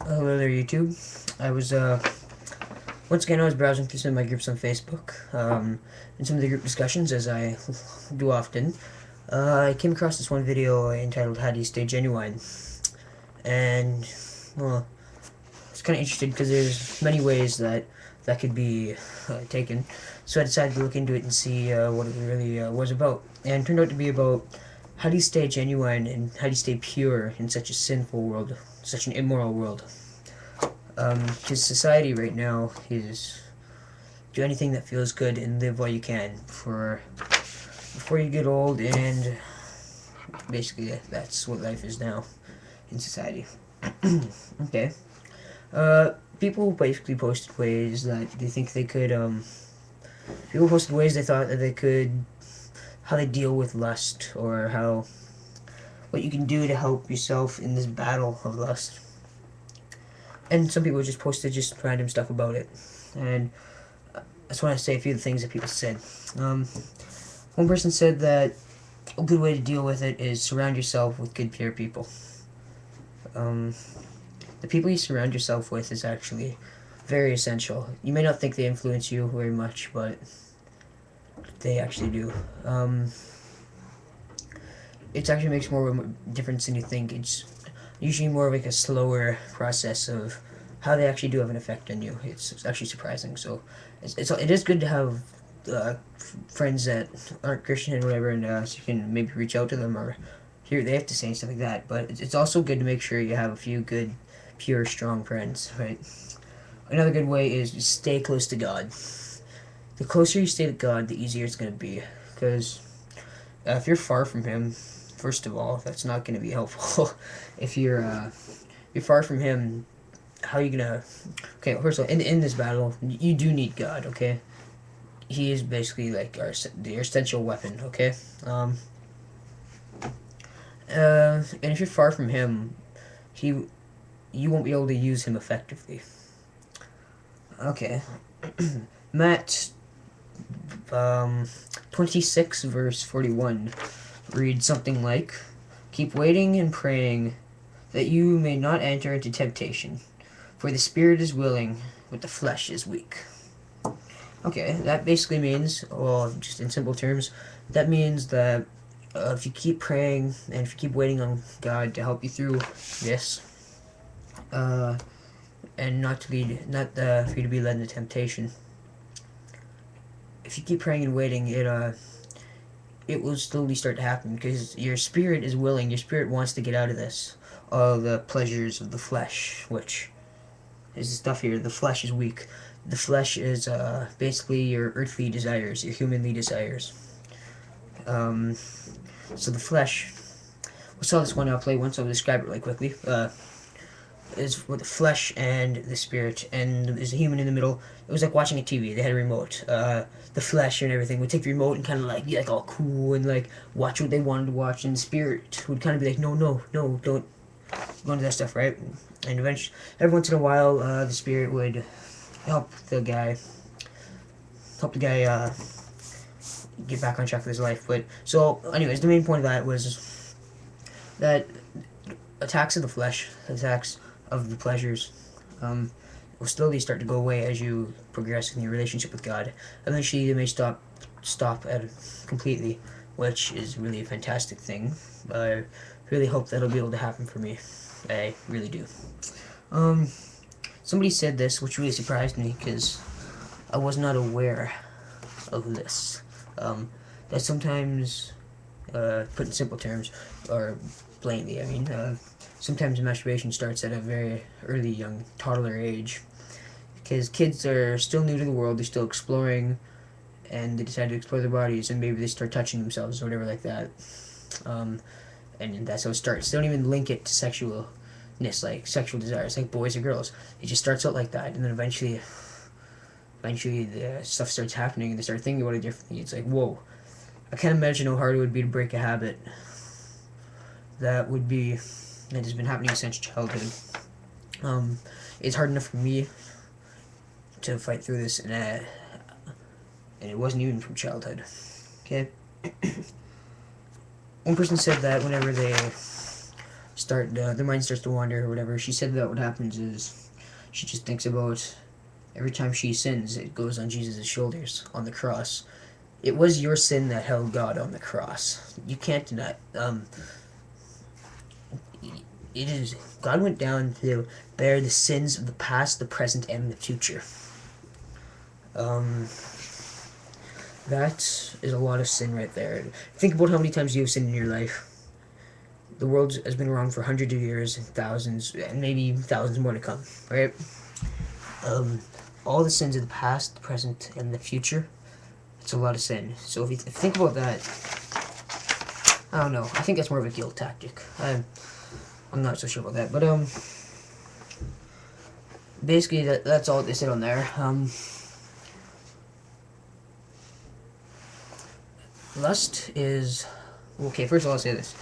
Hello there, YouTube. I was, once again, I was browsing through some of my groups on Facebook, and some of the group discussions, as I do often. I came across this one video entitled How Do You Stay Genuine? And, well, it's kind of interesting because there's many ways that could be taken. So I decided to look into it and see what it really was about. And it turned out to be about how do you stay genuine and how do you stay pure in such a sinful world, such an immoral world. Because society right now is do anything that feels good and live while you can before you get old, and basically that's what life is now in society. Okay. People basically posted ways that they think they could, people posted ways they thought that they could, how they deal with lust, or what you can do to help yourself in this battle of lust. And some people just posted just random stuff about it. And I just want to say a few of the things that people said. One person said that a good way to deal with it is surround yourself with good, pure people. The people you surround yourself with is actually very essential. You may not think they influence you very much, but they actually do. It actually makes more of a difference than you think. It's usually more like a slower process of how they actually do have an effect on you. It's actually surprising. So it is good to have friends that aren't Christian and whatever, and so you can maybe reach out to them or hear what they have to say and stuff like that. But it's also good to make sure you have a few good, pure, strong friends, right? Another good way is just stay close to God. The closer you stay to God, the easier it's going to be. Because if you're far from Him, first of all, that's not going to be helpful. If you're far from Him, how are you gonna? Okay, first of all, in this battle, you do need God. Okay, He is basically like your essential weapon. Okay, and if you're far from Him, you won't be able to use Him effectively. Okay, Matt 26 verse 41 reads something like, "Keep waiting and praying that you may not enter into temptation, for the spirit is willing, but the flesh is weak." Okay, that basically means, well, just in simple terms, that means that if you keep praying and if you keep waiting on God to help you through this, and not for you to be led into temptation, if you keep praying and waiting, it will slowly start to happen because your spirit is willing. Your spirit wants to get out of this, all the pleasures of the flesh, which is the stuff here. The flesh is weak. The flesh is basically your earthly desires, your humanly desires. So the flesh. We saw this one. I'll play once. I'll describe it really quickly. Is with the flesh and the spirit, and there's a human in the middle. It was like watching a TV. They had a remote. The flesh and everything would take the remote and kind of like be like all cool and like watch what they wanted to watch, and the spirit would kind of be like, no, no, no, don't go into that stuff, right? And eventually, every once in a while, the spirit would help the guy, get back on track with his life. But so, anyways, the main point of that was that attacks of the flesh, attacks of the pleasures, will slowly start to go away as you progress in your relationship with God. Eventually, they may stop at completely, which is really a fantastic thing. I really hope that'll be able to happen for me. I really do. Somebody said this, which really surprised me because I was not aware of this. That sometimes, put in simple terms, or plainly, I mean, sometimes masturbation starts at a very early, young toddler age. Because kids are still new to the world, they're still exploring, and they decide to explore their bodies, and maybe they start touching themselves or whatever like that. And that's how it starts. They don't even link it to sexualness, like sexual desires, like boys or girls. It just starts out like that, and then eventually the stuff starts happening, and they start thinking about it differently. It's like, whoa, I can't imagine how hard it would be to break a habit that has been happening since childhood. It's hard enough for me to fight through this, and it wasn't even from childhood. Okay. One person said that whenever they their mind starts to wander or whatever. She said that what happens is she just thinks about every time she sins, it goes on Jesus' shoulders on the cross. It was your sin that held God on the cross. You can't deny. It is God went down to bear the sins of the past, the present, and the future. That is a lot of sin right there. Think about how many times you have sinned in your life. The world has been wrong for hundreds of years, and thousands, and maybe thousands more to come, right? All the sins of the past, the present, and the future, it's a lot of sin. So if you think about that, I don't know. I think that's more of a guilt tactic. I'm not so sure about that, but basically that's all they said on there. Lust is okay. First of all, I'll say this.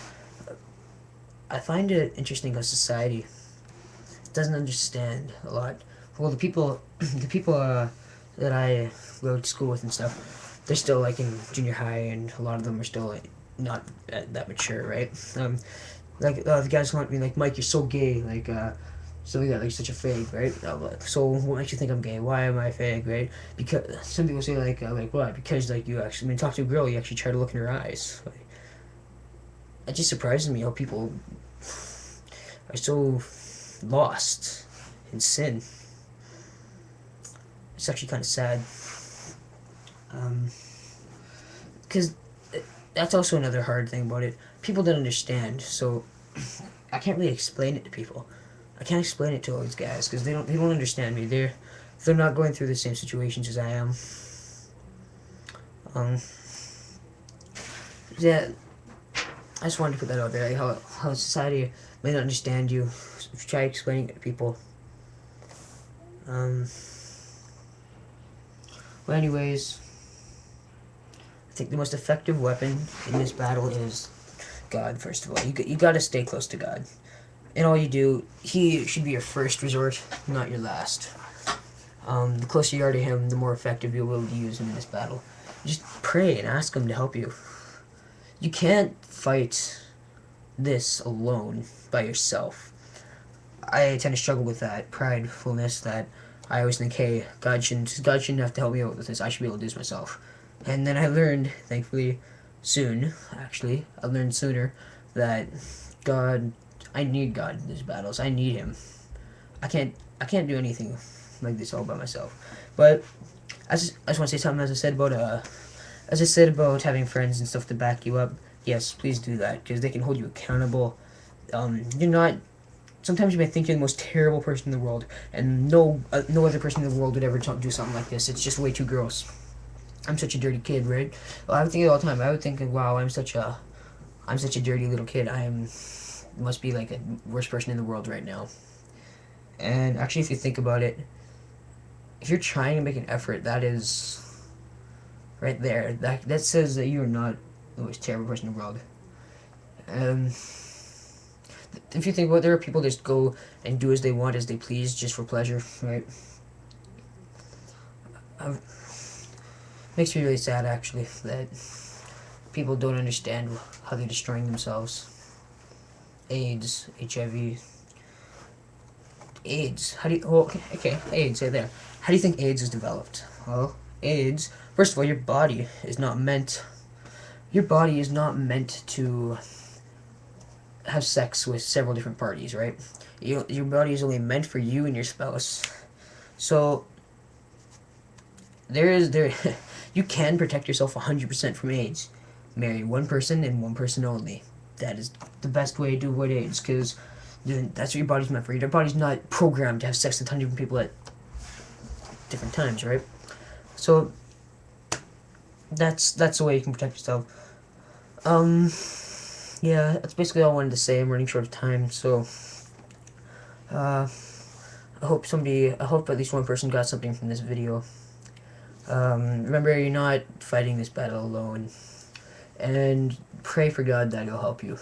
I find it interesting how society doesn't understand a lot. Well, the people that I go to school with and stuff, they're still like in junior high, and a lot of them are still like, not that mature, right? The guys want me like, Mike, you're so gay, like so yeah, like such a fag, right? So what makes you think I'm gay? Why am I a fag, right? Because some people say like why? Because like you actually, when you talk to a girl, you actually try to look in her eyes. Like, it just surprises me how people are so lost in sin. It's actually kind of sad. Because that's also another hard thing about it. People don't understand, so I can't really explain it to people. I can't explain it to all these guys because they don't understand me. They're not going through the same situations as I am. Yeah, I just wanted to put that out there. Like how society may not understand you. So if you try explaining it to people. Well, anyways, I think the most effective weapon in this battle is God. First of all, you got to stay close to God. And all you do, He should be your first resort, not your last. The closer you are to Him, the more effective you'll be able to use Him in this battle. Just pray and ask Him to help you. You can't fight this alone by yourself. I tend to struggle with that pridefulness that I always think, hey, God shouldn't have to help me out with this. I should be able to do this myself. And then I learned, thankfully, soon, actually, I learned sooner that I need God in these battles. I need Him. I can't do anything like this all by myself. But I just want to say something. As I said about having friends and stuff to back you up. Yes, please do that because they can hold you accountable. You're not. Sometimes you may think you're the most terrible person in the world, and no other person in the world would ever do something like this. It's just way too gross. I'm such a dirty kid, right? Well, I would think it all the time. I would think, wow, I'm such a dirty little kid. Must be like the worst person in the world right now. And actually, if you think about it, if you're trying to make an effort, that is right there. That says that you're not the most terrible person in the world. If you think about it, there are people that just go and do as they want, as they please, just for pleasure, right? Makes me really sad, actually, that people don't understand how they're destroying themselves. AIDS, HIV. AIDS. How do you... Well, okay, AIDS, right there. How do you think AIDS is developed? Well, AIDS... First of all, your body is not meant to have sex with several different parties, right? Your body is only meant for you and your spouse. So, you can protect yourself 100% from AIDS. Marry one person and one person only. That is the best way to avoid AIDS, because that's what your body's meant for. Your body's not programmed to have sex with 100 different people at different times, right? So, that's the way you can protect yourself. Yeah, that's basically all I wanted to say. I'm running short of time, so I hope at least one person got something from this video. Remember, you're not fighting this battle alone, and pray for God that He'll help you.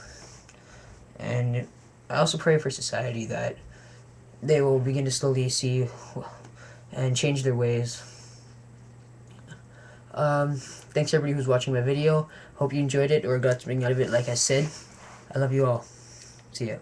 And I also pray for society that they will begin to slowly see and change their ways. Thanks everybody who's watching my video. Hope you enjoyed it or got something out of it. Like I said, I love you all. See ya.